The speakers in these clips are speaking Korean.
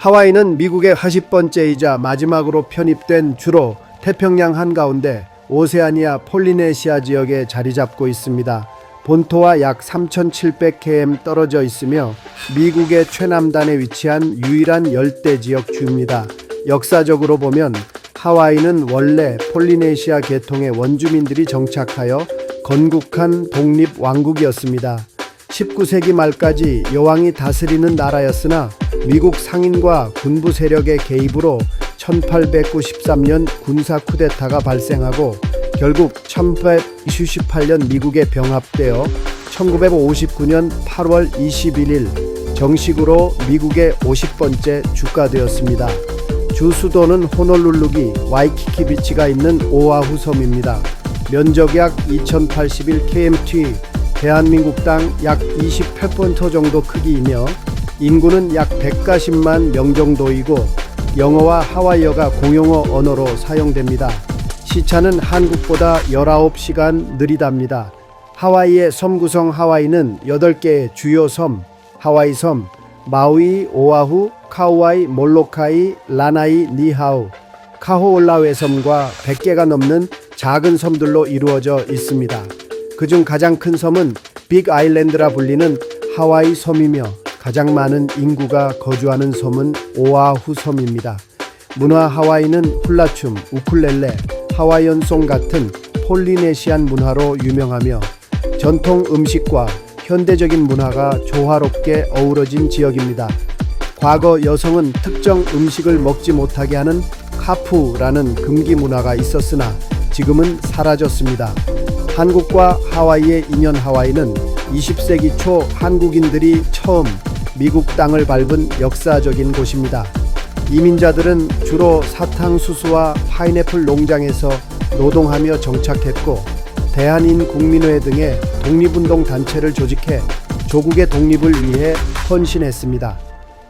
하와이는 미국의 40번째이자 마지막으로 편입된 주로 태평양 한가운데 오세아니아 폴리네시아 지역에 자리 잡고 있습니다. 본토와 약 3,700km 떨어져 있으며 미국의 최남단에 위치한 유일한 열대 지역 주입니다. 역사적으로 보면 하와이는 원래 폴리네시아 계통의 원주민들이 정착하여 건국한 독립 왕국이었습니다. 19세기 말까지 여왕이 다스리는 나라였으나 미국 상인과 군부 세력의 개입으로 1893년 군사 쿠데타가 발생하고 결국 1898년 미국에 병합되어 1959년 8월 21일 정식으로 미국의 50번째 주가 되었습니다. 주 수도는 호놀룰루기 와이키키 비치가 있는 오아후 섬입니다. 면적 약 2081km, 대한민국 땅 약 28% 정도 크기이며 인구는 약 140만 명 정도이고 영어와 하와이어가 공용어 언어로 사용됩니다. 시차는 한국보다 19시간 느리답니다. 하와이의 섬 구성. 하와이는 8개의 주요 섬, 하와이 섬, 마우이, 오아후, 카우아이, 몰로카이, 라나이, 니하우, 카호올라웨 섬과 100개가 넘는 작은 섬들로 이루어져 있습니다. 그중 가장 큰 섬은 빅 아일랜드라 불리는 하와이 섬이며 가장 많은 인구가 거주하는 섬은 오아후 섬입니다. 문화. 하와이는 훌라춤, 우쿨렐레, 하와이언송 같은 폴리네시안 문화로 유명하며 전통 음식과 현대적인 문화가 조화롭게 어우러진 지역입니다. 과거 여성은 특정 음식을 먹지 못하게 하는 카푸라는 금기 문화가 있었으나 지금은 사라졌습니다. 한국과 하와이의 인연. 하와이는 20세기 초 한국인들이 처음 미국 땅을 밟은 역사적인 곳입니다. 이민자들은 주로 사탕수수와 파인애플 농장에서 노동하며 정착했고 대한인국민회 등의 독립운동 단체를 조직해 조국의 독립을 위해 헌신했습니다.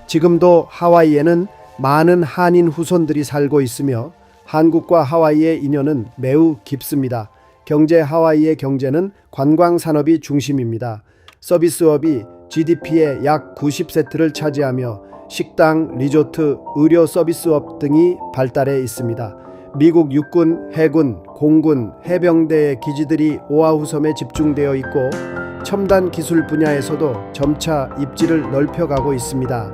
지금도 하와이에는 많은 한인 후손들이 살고 있으며 한국과 하와이의 인연은 매우 깊습니다. 경제. 하와이의 경제는 관광 산업이 중심입니다. 서비스업이 GDP의 약 90%를 차지하며 식당, 리조트, 의료 서비스업 등이 발달해 있습니다. 미국 육군, 해군, 공군, 해병대의 기지들이 오아후 섬에 집중되어 있고 첨단 기술 분야에서도 점차 입지를 넓혀가고 있습니다.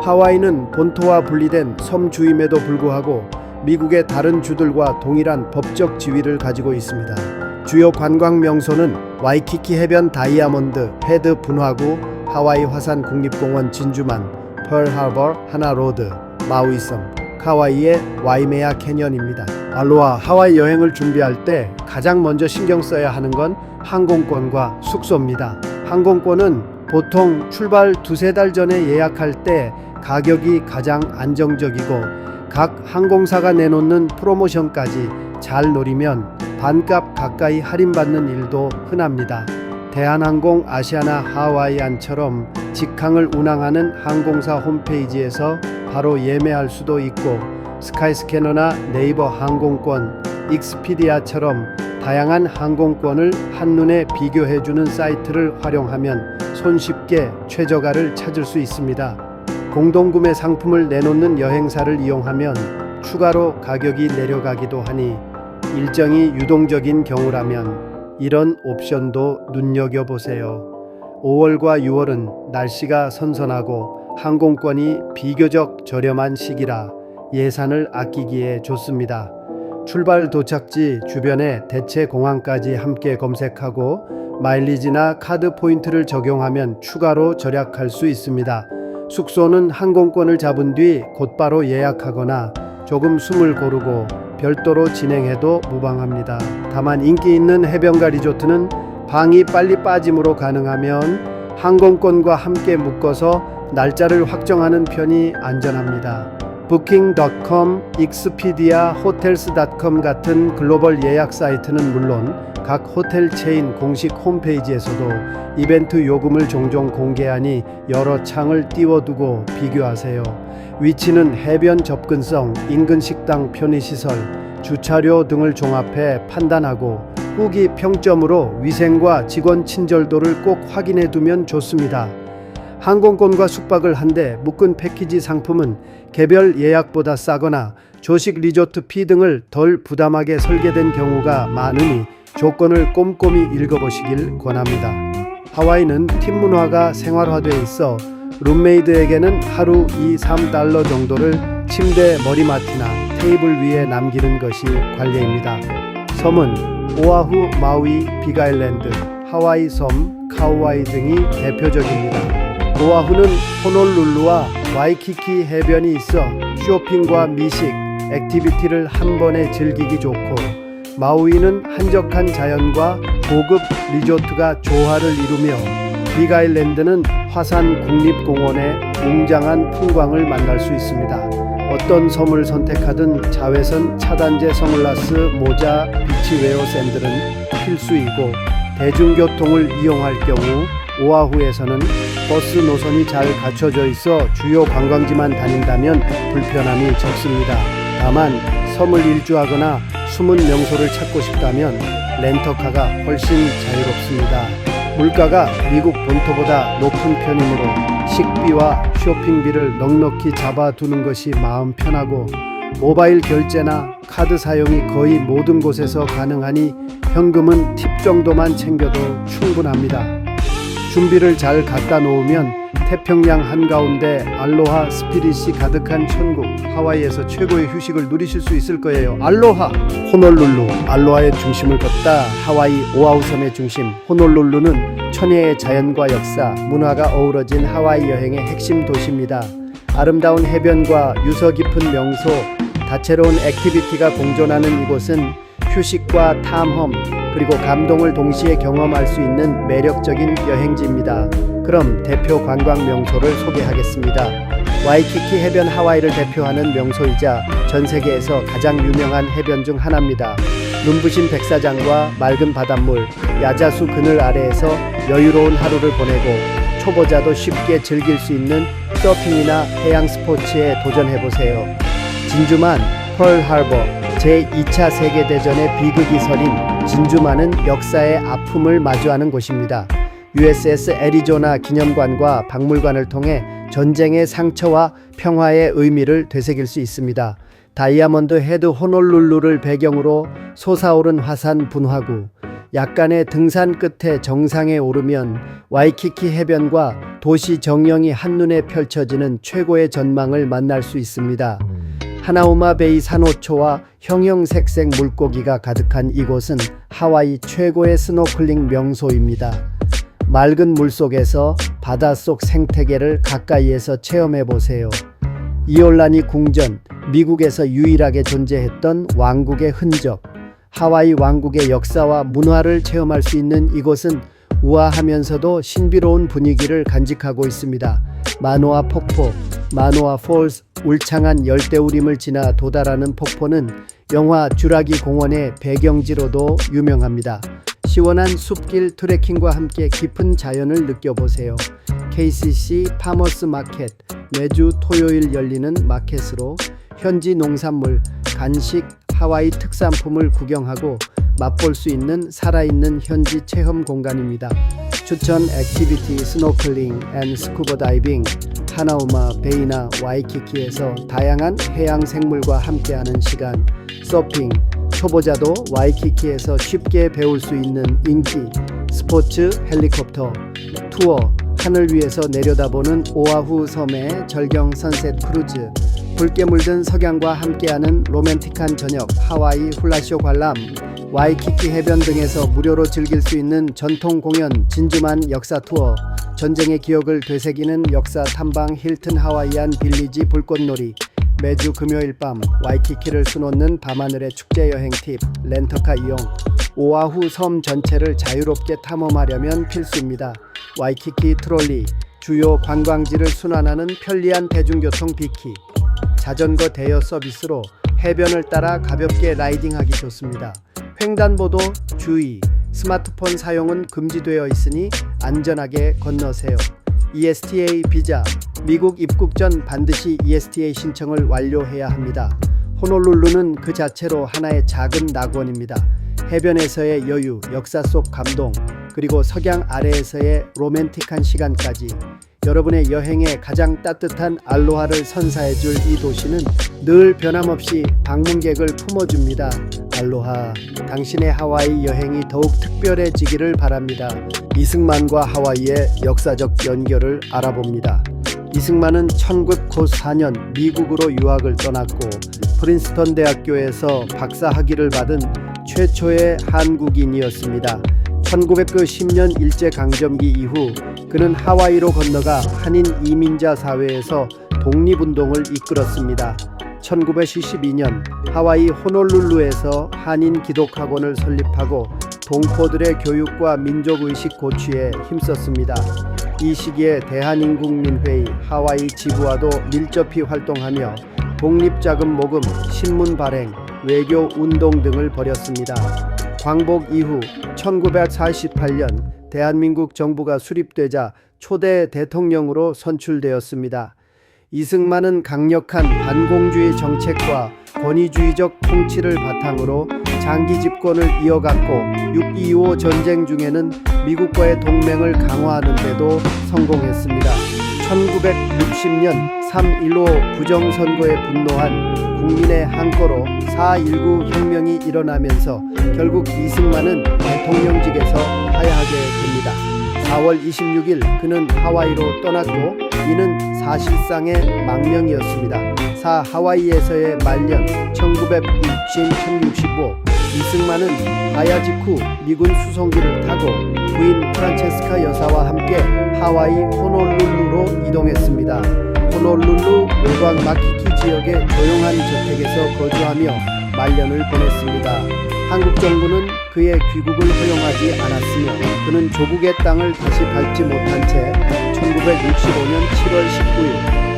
하와이는 본토와 분리된 섬 주임에도 불구하고 미국의 다른 주들과 동일한 법적 지위를 가지고 있습니다. 주요 관광 명소는 와이키키 해변 다이아몬드 헤드 분화구, 하와이 화산 국립공원 진주만, 펄하버 하나로드, 마우이 섬, 하와이의 와이메아 캐년입니다. 알로하. 하와이 여행을 준비할 때 가장 먼저 신경 써야 하는 건 항공권과 숙소입니다. 항공권은 보통 출발 2-3달 전에 예약할 때 가격이 가장 안정적이고 각 항공사가 내놓는 프로모션까지 잘 노리면 반값 가까이 할인받는 일도 흔합니다. 대한항공, 아시아나, 하와이안처럼 직항을 운항하는 항공사 홈페이지에서 바로 예매할 수도 있고 스카이스캐너나 네이버 항공권, 익스피디아처럼 다양한 항공권을 한눈에 비교해주는 사이트를 활용하면 손쉽게 최저가를 찾을 수 있습니다. 공동구매 상품을 내놓는 여행사를 이용하면 추가로 가격이 내려가기도 하니 일정이 유동적인 경우라면 이런 옵션도 눈여겨보세요. 5월과 6월은 날씨가 선선하고 항공권이 비교적 저렴한 시기라 예산을 아끼기에 좋습니다. 출발 도착지 주변에 대체 공항까지 함께 검색하고 마일리지나 카드 포인트를 적용하면 추가로 절약할 수 있습니다. 숙소는 항공권을 잡은 뒤 곧바로 예약하거나 조금 숨을 고르고 별도로 진행해도 무방합니다. 다만 인기 있는 해변가 리조트는 방이 빨리 빠짐으로 가능하면 항공권과 함께 묶어서 날짜를 확정하는 편이 안전합니다. Booking.com, 익스피디아, Hotels.com 같은 글로벌 예약 사이트는 물론 각 호텔 체인 공식 홈페이지에서도 이벤트 요금을 종종 공개하니 여러 창을 띄워두고 비교하세요. 위치는 해변 접근성, 인근 식당, 편의시설, 주차료 등을 종합해 판단하고 후기 평점으로 위생과 직원 친절도를 꼭 확인해 두면 좋습니다. 항공권과 숙박을 한데 묶은 패키지 상품은 개별 예약보다 싸거나 조식 리조트 피 등을 덜 부담하게 설계된 경우가 많으니 조건을 꼼꼼히 읽어보시길 권합니다. 하와이는 팀 문화가 생활화되어 있어 룸메이드에게는 하루 2-3달러 정도를 침대 머리맡이나 테이블 위에 남기는 것이 관례입니다. 섬은 오아후, 마우이, 빅아일랜드, 하와이 섬, 카우아이 등이 대표적입니다. 오아후는 호놀룰루와 와이키키 해변이 있어 쇼핑과 미식, 액티비티를 한 번에 즐기기 좋고, 마우이는 한적한 자연과 고급 리조트가 조화를 이루며 빅아일랜드는 화산 국립공원의 웅장한 풍광을 만날 수 있습니다. 어떤 섬을 선택하든 자외선 차단제 선글라스, 모자, 비치웨어 샌들은 필수이고, 대중교통을 이용할 경우 오아후에서는 버스 노선이 잘 갖춰져 있어 주요 관광지만 다닌다면 불편함이 적습니다. 다만 섬을 일주하거나 숨은 명소를 찾고 싶다면 렌터카가 훨씬 자유롭습니다. 물가가 미국 본토보다 높은 편이므로 식비와 쇼핑비를 넉넉히 잡아두는 것이 마음 편하고, 모바일 결제나 카드 사용이 거의 모든 곳에서 가능하니 현금은 팁 정도만 챙겨도 충분합니다. 준비를 잘 갖다 놓으면 태평양 한가운데 알로하 스피릿이 가득한 천국 하와이에서 최고의 휴식을 누리실 수 있을 거예요. 알로하! 호놀룰루, 알로하의 중심을 걷다 하와이 오아후 섬의 중심 호놀룰루는 천혜의 자연과 역사, 문화가 어우러진 하와이 여행의 핵심 도시입니다. 아름다운 해변과 유서 깊은 명소, 다채로운 액티비티가 공존하는 이곳은 휴식과 탐험, 그리고 감동을 동시에 경험할 수 있는 매력적인 여행지입니다. 그럼 대표 관광 명소를 소개하겠습니다. 와이키키 해변, 하와이를 대표하는 명소이자 전 세계에서 가장 유명한 해변 중 하나입니다. 눈부신 백사장과 맑은 바닷물, 야자수 그늘 아래에서 여유로운 하루를 보내고 초보자도 쉽게 즐길 수 있는 서핑이나 해양 스포츠에 도전해보세요. 진주만, 펄하버, 제2차 세계대전의 비극이 서린 진주만은 역사의 아픔을 마주하는 곳입니다. USS 애리조나 기념관과 박물관을 통해 전쟁의 상처와 평화의 의미를 되새길 수 있습니다. 다이아몬드 헤드 호놀룰루를 배경으로 솟아오른 화산 분화구, 약간의 등산 끝에 정상에 오르면 와이키키 해변과 도시 정령이 한눈에 펼쳐지는 최고의 전망을 만날 수 있습니다. 하나우마 베이 산호초와 형형색색 물고기가 가득한 이곳은 하와이 최고의 스노클링 명소입니다. 맑은 물속에서 바닷속 생태계를 가까이에서 체험해보세요. 이올라니 궁전, 미국에서 유일하게 존재했던 왕국의 흔적, 하와이 왕국의 역사와 문화를 체험할 수 있는 이곳은 우아하면서도 신비로운 분위기를 간직하고 있습니다. 마노아 폭포, 마노아 폴스, 울창한 열대우림을 지나 도달하는 폭포는 영화 쥬라기 공원의 배경지로도 유명합니다. 시원한 숲길 트레킹과 함께 깊은 자연을 느껴보세요. KCC 파머스 마켓, 매주 토요일 열리는 마켓으로 현지 농산물, 간식, 하와이 특산품을 구경하고 맛볼 수 있는 살아있는 현지 체험 공간입니다. 추천 액티비티 스노클링 앤 스쿠버 다이빙, 하나우마 베이나 와이키키에서 다양한 해양 생물과 함께하는 시간, 서핑, 초보자도 와이키키에서 쉽게 배울 수 있는 인기 스포츠 헬리콥터 투어, 하늘 위에서 내려다보는 오아후 섬의 절경 선셋 크루즈, 붉게 물든 석양과 함께하는 로맨틱한 저녁 하와이 훌라쇼 관람, 와이키키 해변 등에서 무료로 즐길 수 있는 전통 공연 진주만 역사 투어, 전쟁의 기억을 되새기는 역사 탐방 힐튼 하와이안 빌리지 불꽃놀이, 매주 금요일 밤 와이키키를 수놓는 밤하늘의 축제 여행 팁, 렌터카 이용, 오아후 섬 전체를 자유롭게 탐험하려면 필수입니다. 와이키키 트롤리, 주요 관광지를 순환하는 편리한 대중교통 비키, 자전거 대여 서비스로 해변을 따라 가볍게 라이딩하기 좋습니다. 횡단보도 주의, 스마트폰 사용은 금지되어 있으니 안전하게 건너세요. ESTA 비자, 미국 입국 전 반드시 ESTA 신청을 완료해야 합니다. 호놀룰루는 그 자체로 하나의 작은 낙원입니다. 해변에서의 여유, 역사 속 감동, 그리고 석양 아래에서의 로맨틱한 시간까지 여러분의 여행에 가장 따뜻한 알로하를 선사해줄 이 도시는 늘 변함없이 방문객을 품어줍니다. 알로하, 당신의 하와이 여행이 더욱 특별해지기를 바랍니다. 이승만과 하와이의 역사적 연결을 알아봅니다. 이승만은 1904년 미국으로 유학을 떠났고 프린스턴 대학교에서 박사 학위를 받은 최초의 한국인이었습니다. 1910년 일제강점기 이후 그는 하와이로 건너가 한인 이민자 사회에서 독립운동을 이끌었습니다. 1972년 하와이 호놀룰루에서 한인 기독학원을 설립하고 동포들의 교육과 민족의식 고취에 힘썼습니다. 이 시기에 대한인국민회의 하와이 지부와도 밀접히 활동하며 독립자금 모금, 신문 발행, 외교 운동 등을 벌였습니다. 광복 이후 1948년 대한민국 정부가 수립되자 초대 대통령으로 선출되었습니다. 이승만은 강력한 반공주의 정책과 권위주의적 통치를 바탕으로 장기 집권을 이어갔고 6.25 전쟁 중에는 미국과의 동맹을 강화하는 데도 성공했습니다. 1960년 3.15 부정선거에 분노한 국민의 항거로 4.19 혁명이 일어나면서 결국 이승만은 대통령직에서 하야하게 됩니다. 4월 26일 그는 하와이로 떠났고 이는 사실상의 망명이었습니다. 하와이에서의 말년 1960-1965 이승만은 하야 직후 미군 수송기를 타고 부인 프란체스카 여사와 함께 하와이 호놀룰루로 이동했습니다. 호놀룰루 외곽 마키키 지역의 조용한 저택에서 거주하며 말년을 보냈습니다. 한국 정부는 그의 귀국을 허용하지 않았으며 그는 조국의 땅을 다시 밟지 못한 채 1965년 7월 19일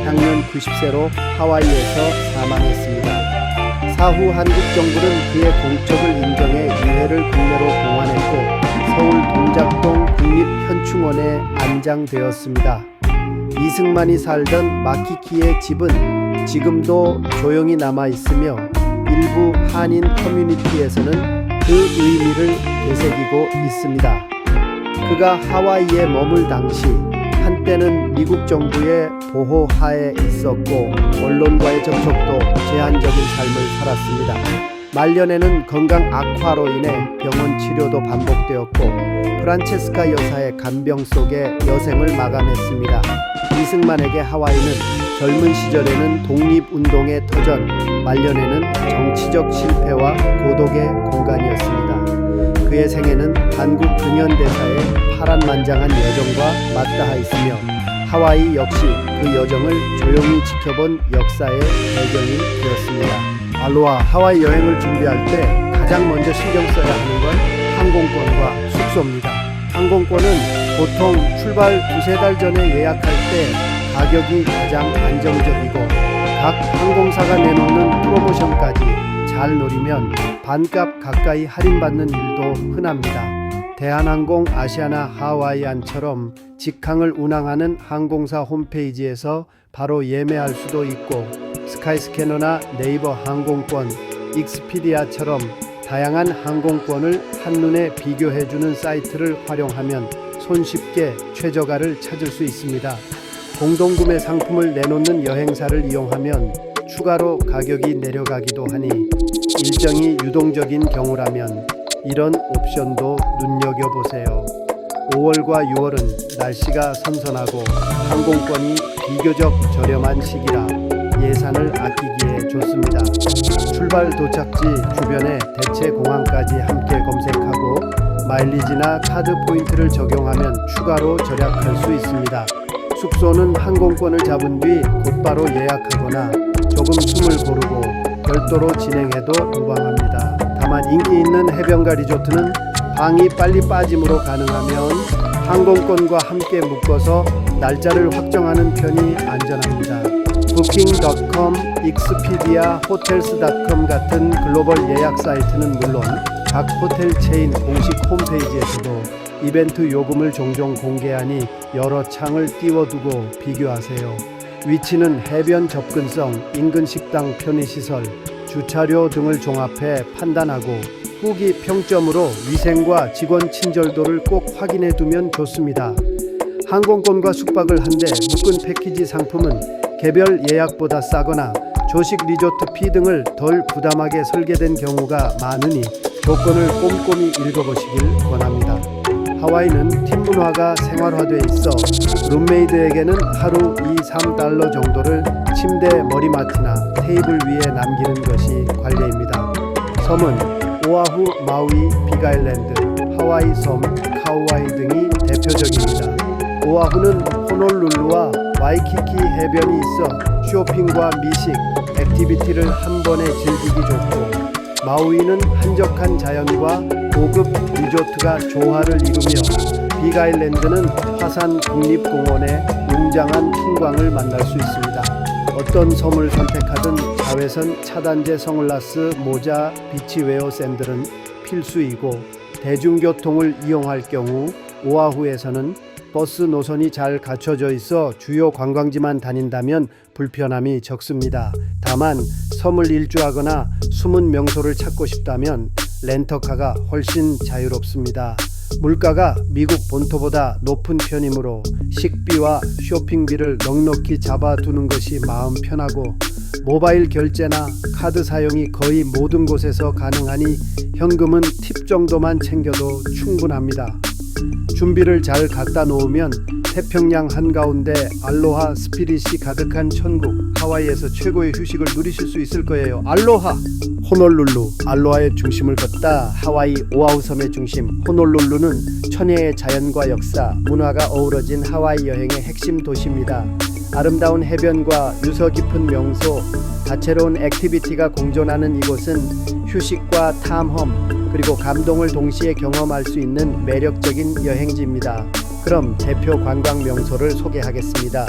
향년 90세로 하와이에서 사망했습니다. 사후 한국 정부는 그의 공적을 인정해 유해를 국내로 봉환했고 서울 동작동 국립현충원에 안장되었습니다. 이승만이 살던 마키키의 집은 지금도 조용히 남아있으며 일부 한인 커뮤니티에서는 그 의미를 되새기고 있습니다. 그가 하와이에 머물 당시 한때는 미국 정부의 보호하에 있었고 언론과의 접촉도 제한적인 삶을 살았습니다. 말년에는 건강 악화로 인해 병원 치료도 반복되었고 프란체스카 여사의 간병 속에 여생을 마감했습니다. 이승만에게 하와이는 젊은 시절에는 독립운동의 터전, 말년에는 정치적 실패와 고독의 공간이었습니다. 그의 생애는 한국 근현대사의 파란만장한 여정과 맞닿아 있으며 하와이 역시 그 여정을 조용히 지켜본 역사의 배경이 되었습니다. 알로하, 하와이 여행을 준비할 때 가장 먼저 신경 써야 하는 건 항공권과 숙소입니다. 항공권은 보통 출발 두세 달 전에 예약할 때 가격이 가장 안정적이고 각 항공사가 내놓는 프로모션까지 잘 노리면 반값 가까이 할인받는 일도 흔합니다. 대한항공, 아시아나, 하와이안처럼 직항을 운항하는 항공사 홈페이지에서 바로 예매할 수도 있고 스카이스캐너나 네이버 항공권, 익스피디아처럼 다양한 항공권을 한눈에 비교해주는 사이트를 활용하면 손쉽게 최저가를 찾을 수 있습니다. 공동구매 상품을 내놓는 여행사를 이용하면 추가로 가격이 내려가기도 하니 일정이 유동적인 경우라면 이런 옵션도 눈여겨보세요. 5월과 6월은 날씨가 선선하고 항공권이 비교적 저렴한 시기라 예산을 아끼기에 좋습니다. 출발 도착지 주변에 대체 공항까지 함께 검색하고 마일리지나 카드 포인트를 적용하면 추가로 절약할 수 있습니다. 숙소는 항공권을 잡은 뒤 곧바로 예약하거나 조금 숨을 고르고 별도로 진행해도 무방합니다. 다만 인기 있는 해변가 리조트는 방이 빨리 빠짐으로 가능하면 항공권과 함께 묶어서 날짜를 확정하는 편이 안전합니다. Booking.com, Expedia, Hotels.com 같은 글로벌 예약 사이트는 물론 각 호텔 체인 공식 홈페이지에서도 이벤트 요금을 종종 공개하니 여러 창을 띄워두고 비교하세요. 위치는 해변 접근성, 인근 식당, 편의시설, 주차료 등을 종합해 판단하고 후기 평점으로 위생과 직원 친절도를 꼭 확인해 두면 좋습니다. 항공권과 숙박을 한데 묶은 패키지 상품은 개별 예약보다 싸거나 조식 리조트 피 등을 덜 부담하게 설계된 경우가 많으니 조건을 꼼꼼히 읽어보시길 권합니다. 하와이는 팀 문화가 생활화돼 있어 룸메이드에게는 하루 2~3달러 정도를 침대 머리맡이나 테이블 위에 남기는 것이 관례입니다. 섬은 오아후, 마우이, 빅아일랜드, 하와이 섬, 카우아이 등이 대표적입니다. 오아후는 호놀룰루와 와이키키 해변이 있어 쇼핑과 미식, 액티비티를 한 번에 즐기기 좋고, 마우이는 한적한 자연과 고급 리조트가 조화를 이루며 빅아일랜드는 화산 국립공원의 웅장한 풍광을 만날 수 있습니다. 어떤 섬을 선택하든 자외선 차단제 선글라스, 모자, 비치웨어 샌들은 필수이고, 대중교통을 이용할 경우 오아후에서는 버스 노선이 잘 갖춰져 있어 주요 관광지만 다닌다면 불편함이 적습니다. 다만 섬을 일주하거나 숨은 명소를 찾고 싶다면 렌터카가 훨씬 자유롭습니다. 물가가 미국 본토보다 높은 편이므로 식비와 쇼핑비를 넉넉히 잡아두는 것이 마음 편하고, 모바일 결제나 카드 사용이 거의 모든 곳에서 가능하니 현금은 팁 정도만 챙겨도 충분합니다. 준비를 잘 갖다 놓으면 태평양 한가운데 알로하 스피릿이 가득한 천국 하와이에서 최고의 휴식을 누리실 수 있을 거예요. 알로하! 호놀룰루, 알로하의 중심을 걷다 하와이 오아후 섬의 중심 호놀룰루는 천혜의 자연과 역사, 문화가 어우러진 하와이 여행의 핵심 도시입니다. 아름다운 해변과 유서 깊은 명소, 다채로운 액티비티가 공존하는 이곳은 휴식과 탐험, 그리고 감동을 동시에 경험할 수 있는 매력적인 여행지입니다. 그럼 대표 관광 명소를 소개하겠습니다.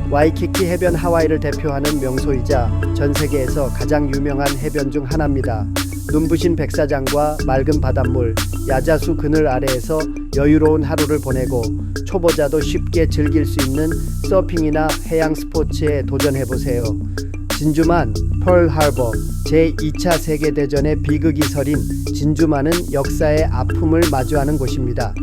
와이키키 해변, 하와이를 대표하는 명소이자 전 세계에서 가장 유명한 해변 중 하나입니다. 눈부신 백사장과 맑은 바닷물, 야자수 그늘 아래에서 여유로운 하루를 보내고 초보자도 쉽게 즐길 수 있는 서핑이나 해양 스포츠에 도전해보세요. 진주만, 펄하버, 제2차 세계대전의 비극이 서린 진주만은 역사의 아픔을 마주하는 곳입니다.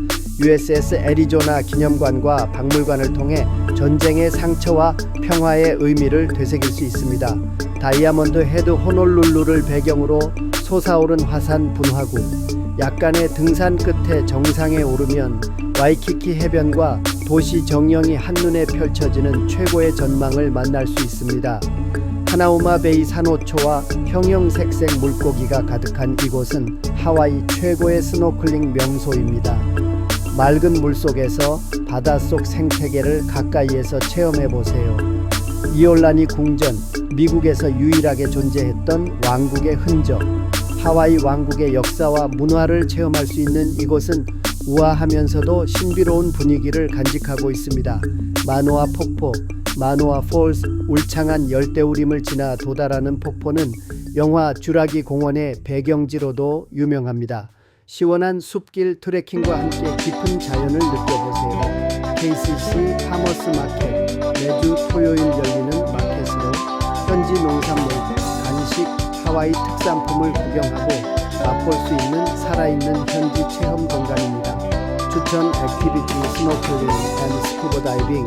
USS 애리조나 기념관과 박물관을 통해 전쟁의 상처와 평화의 의미를 되새길 수 있습니다. 다이아몬드 헤드 호놀룰루를 배경으로 솟아오른 화산 분화구, 약간의 등산 끝에 정상에 오르면 와이키키 해변과 도시 정령이 한눈에 펼쳐지는 최고의 전망을 만날 수 있습니다. 하나우마 베이 산호초와 형형색색 물고기가 가득한 이곳은 하와이 최고의 스노클링 명소입니다. 맑은 물속에서 바닷속 생태계를 가까이에서 체험해보세요. 이올라니 궁전, 미국에서 유일하게 존재했던 왕국의 흔적, 하와이 왕국의 역사와 문화를 체험할 수 있는 이곳은 우아하면서도 신비로운 분위기를 간직하고 있습니다. 마노아 폭포, 마노아 폴스, 울창한 열대우림을 지나 도달하는 폭포는 영화 쥬라기 공원의 배경지로도 유명합니다. 시원한 숲길 트레킹과 함께 깊은 자연을 느껴보세요. KCC 파머스 마켓, 매주 토요일 열리는 마켓으로 현지 농산물, 간식, 하와이 특산품을 구경하고 맛볼 수 있는 살아있는 현지 체험 공간입니다. 추천 액티비티 스노클링 앤 스쿠버 다이빙,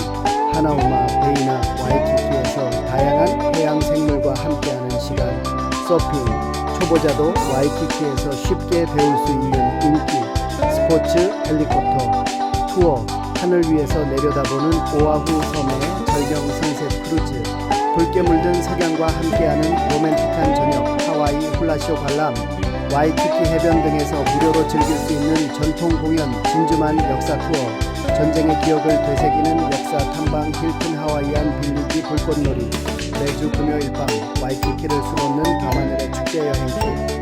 하나우마 베이나 와이키키에서 다양한 해양 생물과 함께하는 시간, 서핑, 초보자도 와이키키에서 쉽게 배울 수 있는 인기, 스포츠 헬리콥터, 투어, 하늘 위에서 내려다보는 오아후 섬의 절경 선셋 크루즈, 붉게 물든 석양과 함께하는 로맨틱한 저녁, 하와이 훌라쇼 관람, 와이키키 해변 등에서 무료로 즐길 수 있는 전통 공연, 진주만 역사 투어, 전쟁의 기억을 되새기는 역사 탐방 힐튼 하와이안 빌리지 불꽃놀이, 매주 금요일 밤 와이키키를 수놓는 밤하늘의 축제 여행길,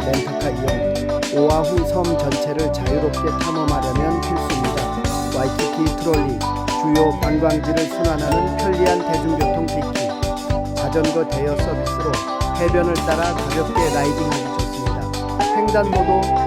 렌터카 이용, 오아후 섬 전체를 자유롭게 탐험하려면 필수입니다. 와이키키 트롤리, 주요 관광지를 순환하는 편리한 대중교통 빅키, 자전거 대여 서비스로 해변을 따라 가볍게 라이딩하기 좋습니다. 횡단보도,